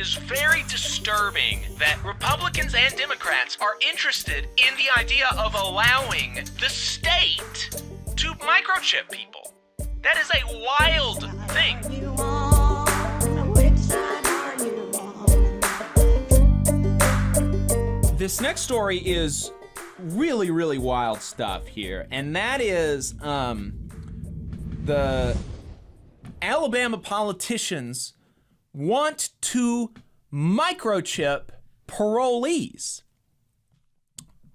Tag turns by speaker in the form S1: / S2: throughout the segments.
S1: is very disturbing that Republicans and Democrats are interested in the idea of allowing the state to microchip people. That is a wild thing.
S2: This next story is really, really wild stuff here, and that is the Alabama politicians want to microchip parolees,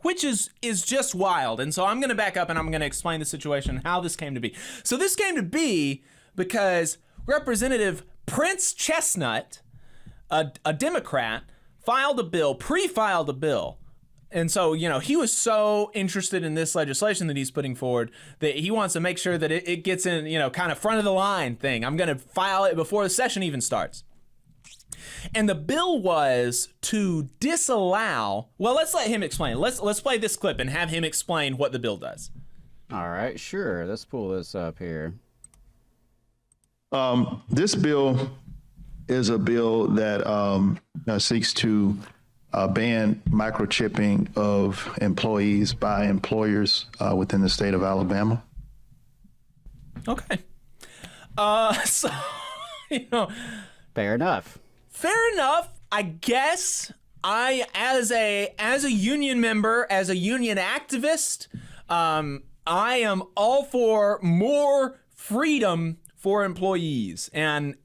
S2: which is just wild. And so I'm going to back up and I'm going to explain the situation, how this came to be. So this came to be because Representative Prince Chestnut, a Democrat, pre-filed a bill. And so, he was so interested in this legislation that he's putting forward that he wants to make sure that it gets in, kind of front of the line thing. I'm going to file it before the session even starts. And the bill was to disallow, well, let's let him explain. Let's play this clip and have him explain what the bill does.
S3: All right, sure. Let's pull this up here.
S4: This bill is a bill that seeks to ban microchipping of employees by employers within the state of Alabama.
S2: Okay. So,
S3: Fair enough.
S2: Fair enough. I guess as a union member, as a union activist, I am all for more freedom for employees, and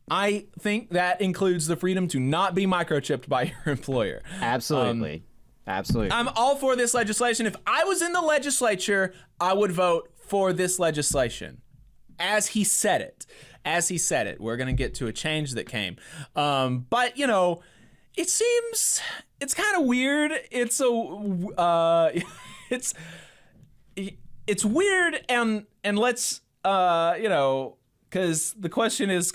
S2: I think that includes the freedom to not be microchipped by your employer.
S3: Absolutely. Absolutely.
S2: I'm all for this legislation. If I was in the legislature, I would vote for this legislation. As he said it. We're going to get to a change that came. But, it seems, it's kind of weird. It's weird, and let's, because the question is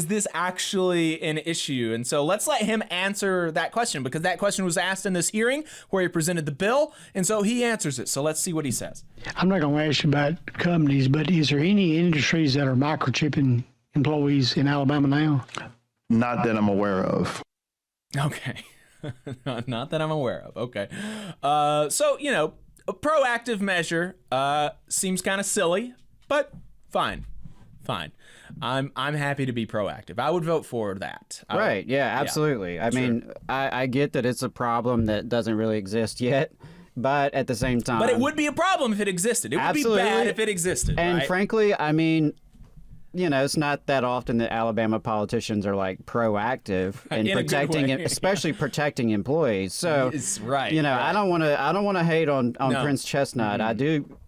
S2: this actually an issue? And so let's let him answer that question, because that question was asked in this hearing where he presented the bill, and so he answers it. So let's see what he says.
S5: I'm not going to ask you about companies, but is there any industries that are microchipping employees in Alabama now?
S4: Not that I'm aware of.
S2: Okay. Not that I'm aware of. Okay. So, a proactive measure seems kind of silly, but fine. I'm happy to be proactive. I would vote for that.
S3: Right. Yeah, absolutely. I mean, I get that it's a problem that doesn't really exist yet, but at the same time.
S2: But it would be a problem if it existed. It would be bad if it existed.
S3: And
S2: right?
S3: frankly, I mean, it's not that often that Alabama politicians are like proactive in protecting, especially protecting employees. So,
S2: right.
S3: I don't want to hate on Prince Chestnut. Mm-hmm. I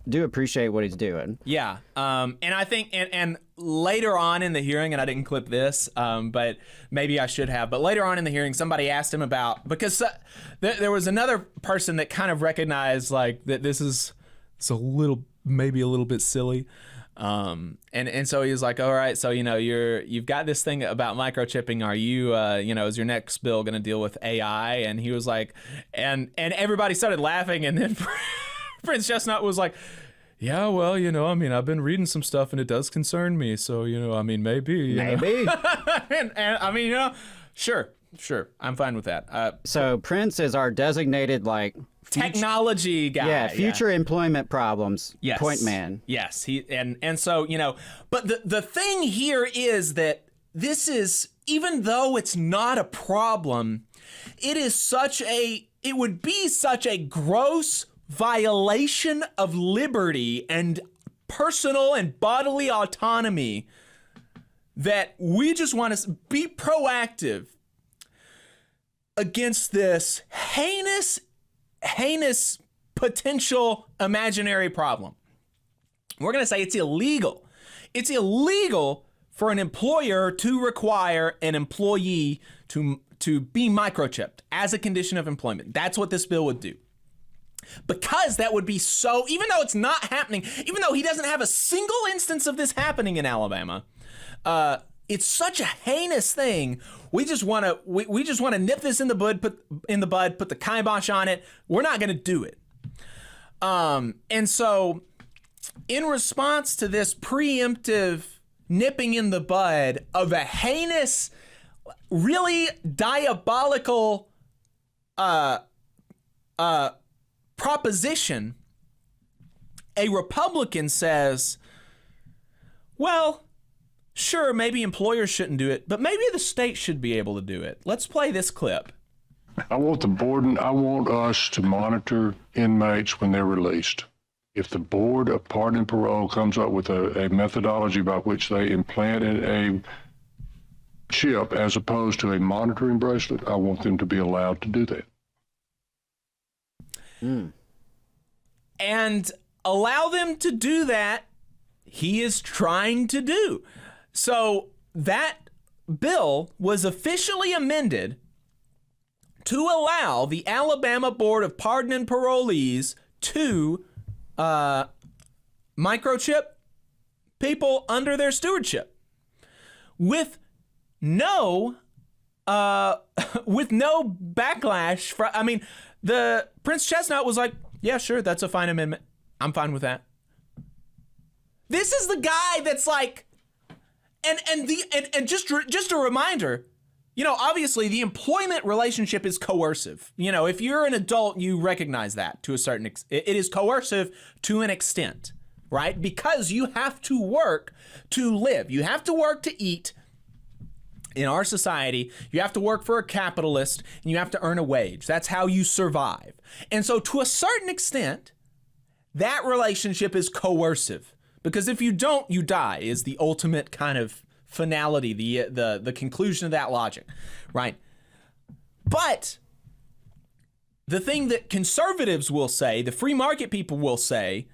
S3: do appreciate what he's doing.
S2: Yeah. And I think, and later on in the hearing, and I didn't clip this, but maybe I should have, but later on in the hearing, somebody asked him about, because there was another person that kind of recognized like that it's maybe a little bit silly. And so he was like, all right, so, you've got this thing about microchipping. Are you, is your next bill going to deal with AI? And he was like, and everybody started laughing. And then Prince Chestnut was like, yeah, well, I've been reading some stuff and it does concern me. So, maybe.
S3: Maybe.
S2: and sure. I'm fine with that.
S3: So Prince is our designated,
S2: technology guy.
S3: Yeah, future employment problems.
S2: Yes.
S3: Point man.
S2: Yes. And so, but the thing here is that this is, even though it's not a problem, it would be such a gross violation of liberty and personal and bodily autonomy that we just want to be proactive against this heinous potential imaginary problem. We're going to say it's illegal. It's illegal for an employer to require an employee to be microchipped as a condition of employment. That's what this bill would do. Because that would be so, even though it's not happening, even though he doesn't have a single instance of this happening in Alabama, it's such a heinous thing. We just want to nip this in the bud, put the kibosh on it. We're not going to do it. And so, in response to this preemptive nipping in the bud of a heinous, really diabolical proposition, a Republican says, well, sure, maybe employers shouldn't do it, but maybe the state should be able to do it. Let's play this clip.
S6: I want us to monitor inmates when they're released. If the Board of Pardon and Parole comes up with a methodology by which they implanted a chip as opposed to a monitoring bracelet, I want them to be allowed to do that.
S2: And allow them to do that, he is trying to do. So that bill was officially amended to allow the Alabama Board of Pardon and Parolees to microchip people under their stewardship with no backlash. The Prince Chestnut was like, yeah, sure, that's a fine amendment. I'm fine with that. This is the guy that's like, and just a reminder, obviously the employment relationship is coercive. If you're an adult, you recognize that to a certain extent. It is coercive to an extent, right? Because you have to work to live. You have to work to eat. In our society, you have to work for a capitalist and you have to earn a wage. That's how you survive. And so to a certain extent, that relationship is coercive, because if you don't, you die, is the ultimate kind of finality, the conclusion of that logic, right? But the thing that conservatives will say, the free market people will say,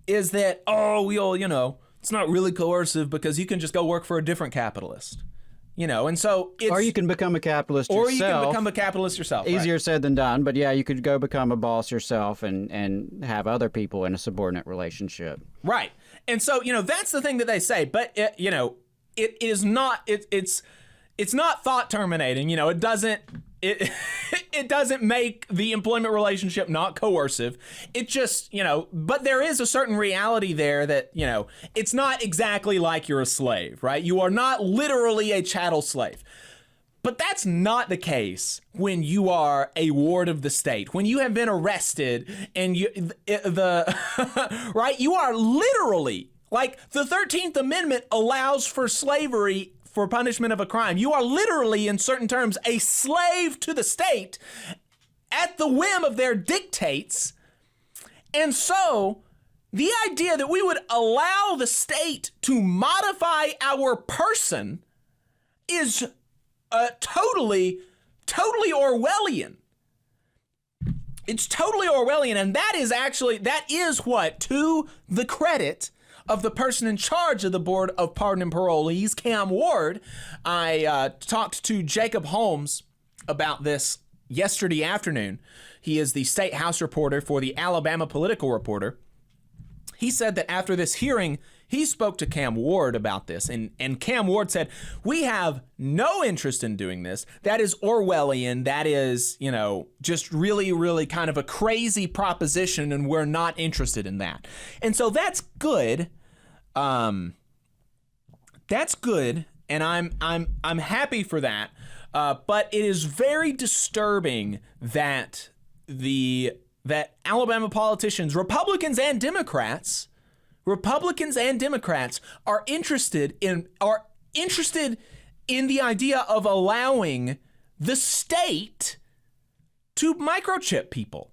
S2: is that, it's not really coercive because you can just go work for a different capitalist. And so it's...
S3: Or you can become a capitalist yourself.
S2: Or you can become a capitalist yourself.
S3: Easier
S2: right?
S3: said than done, but yeah, you could go become a boss yourself and have other people in a subordinate relationship.
S2: Right. And so, that's the thing that they say, but it is not, it's not thought terminating. It doesn't, it doesn't make the employment relationship not coercive. It just, but there is a certain reality there that, it's not exactly like you're a slave, right? You are not literally a chattel slave. But that's not the case when you are a ward of the state. When you have been arrested and right? You are literally, like, the 13th Amendment allows for slavery for punishment of a crime. You are literally, in certain terms, a slave to the state at the whim of their dictates. And so the idea that we would allow the state to modify our person is totally Orwellian. It's totally Orwellian, and that is what, to the credit of the person in charge of the Board of Pardon and Parolees, Cam Ward. I talked to Jacob Holmes about this yesterday afternoon. He is the State House reporter for the Alabama Political Reporter. He said that after this hearing, he spoke to Cam Ward about this, and Cam Ward said, we have no interest in doing this. That is Orwellian. That is, just really, really kind of a crazy proposition, and we're not interested in that. And so that's good. That's good, and I'm happy for that. But it is very disturbing that Alabama politicians, Republicans and Democrats are interested in the idea of allowing the state to microchip people.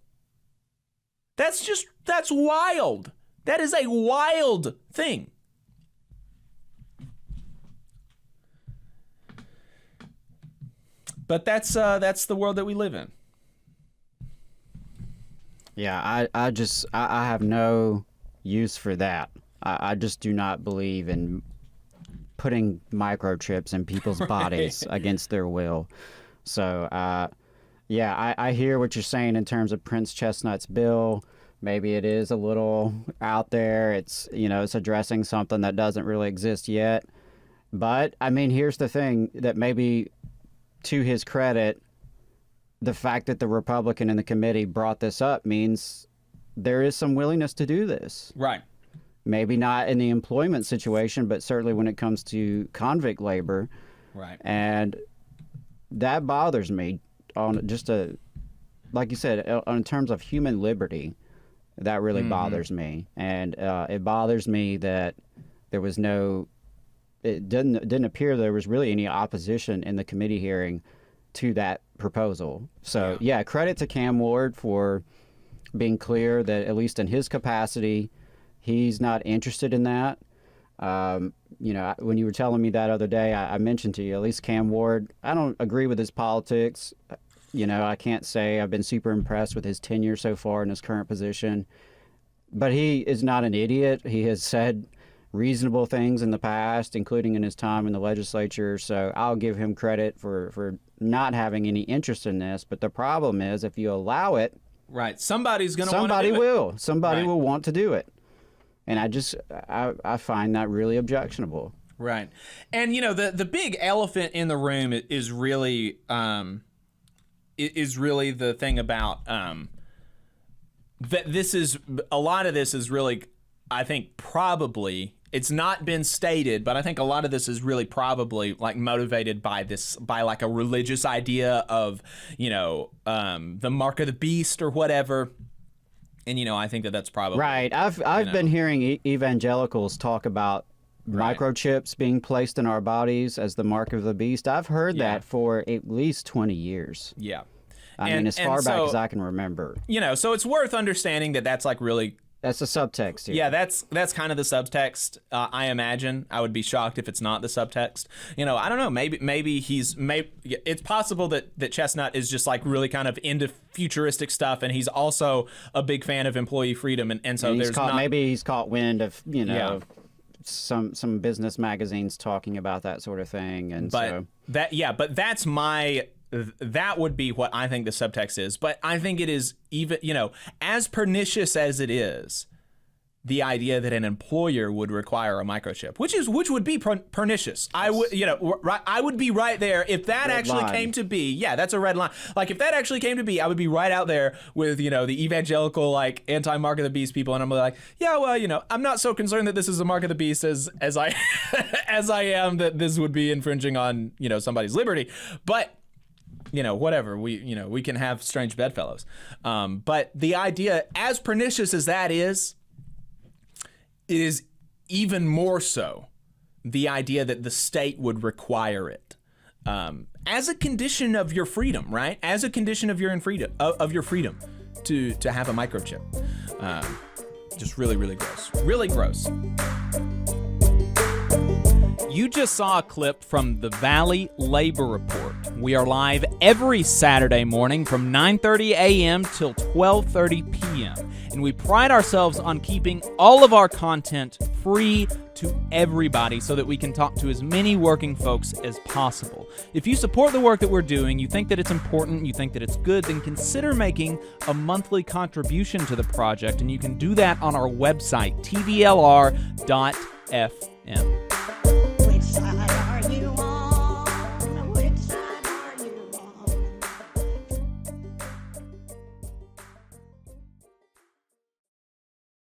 S2: That's wild. That is a wild thing. But that's the world that we live in.
S3: Yeah, I have no use for that. I just do not believe in putting microchips in people's bodies against their will. So, I hear what you're saying in terms of Prince Chestnut's bill. Maybe it is a little out there. It's, it's addressing something that doesn't really exist yet. But, here's the thing that maybe, to his credit, the fact that the Republican in the committee brought this up means there is some willingness to do this.
S2: Right.
S3: Maybe not in the employment situation, but certainly when it comes to convict labor.
S2: Right.
S3: And that bothers me on just like you said, in terms of human liberty. That really bothers me, and it bothers me that there was it didn't appear there was really any opposition in the committee hearing to that proposal. So yeah, credit to Cam Ward for being clear that at least in his capacity, he's not interested in that. You know, when you were telling me that other day, I mentioned to you, at least Cam Ward, I don't agree with his politics. You know, I can't say I've been super impressed with his tenure so far in his current position. But he is not an idiot. He has said reasonable things in the past, including in his time in the legislature. So I'll give him credit for not having any interest in this. But the problem is, if you allow it,
S2: right, somebody's going to want to
S3: somebody
S2: do it.
S3: will. Somebody
S2: Right.
S3: will want to do it. And I find that really objectionable.
S2: Right. And, you know, the big elephant in the room is really the thing about that a lot of this is really, I think, probably, it's not been stated, but I think a lot of this is really probably like motivated by like a religious idea of, you know, the mark of the beast or whatever. And, you know, I think that's probably
S3: right. I've been hearing evangelicals talk about microchips being placed in our bodies as the mark of the beast. I've heard that for at least 20 years.
S2: Yeah.
S3: I mean, as far back as I can remember.
S2: You know, so it's worth understanding that that's like really...
S3: That's the subtext here.
S2: Yeah, that's kind of the subtext, I imagine. I would be shocked if it's not the subtext. You know, I don't know. Maybe it's possible that Chestnut is just like really kind of into futuristic stuff, and he's also a big fan of employee freedom, and so
S3: maybe he's caught wind of, you know, some business magazines talking about that sort of thing, and
S2: that would be what I think the subtext is. But I think it is, even, you know, as pernicious as it is, the idea that an employer would require a microchip, which would be pernicious. I would, you know, I would be right there if that came to be. Yeah, that's a red line. Like, if that actually came to be, I would be right out there with, you know, the evangelical, like, anti-mark of the beast people, and I'm like, yeah, well, you know, I'm not so concerned that this is a mark of the beast as I as I am that this would be infringing on, you know, somebody's liberty. But, you know, whatever, we can have strange bedfellows. But the idea, as pernicious as that is, it is even more so the idea that the state would require it as a condition of your freedom, right? As a condition of your freedom to have a microchip. Just really, really gross. Really gross. You just saw a clip from the Valley Labor Report. We are live every Saturday morning from 9:30 a.m. till 12:30 p.m. And we pride ourselves on keeping all of our content free to everybody so that we can talk to as many working folks as possible. If you support the work that we're doing, you think that it's important, you think that it's good, then consider making a monthly contribution to the project, and you can do that on our website, tvlr.fm.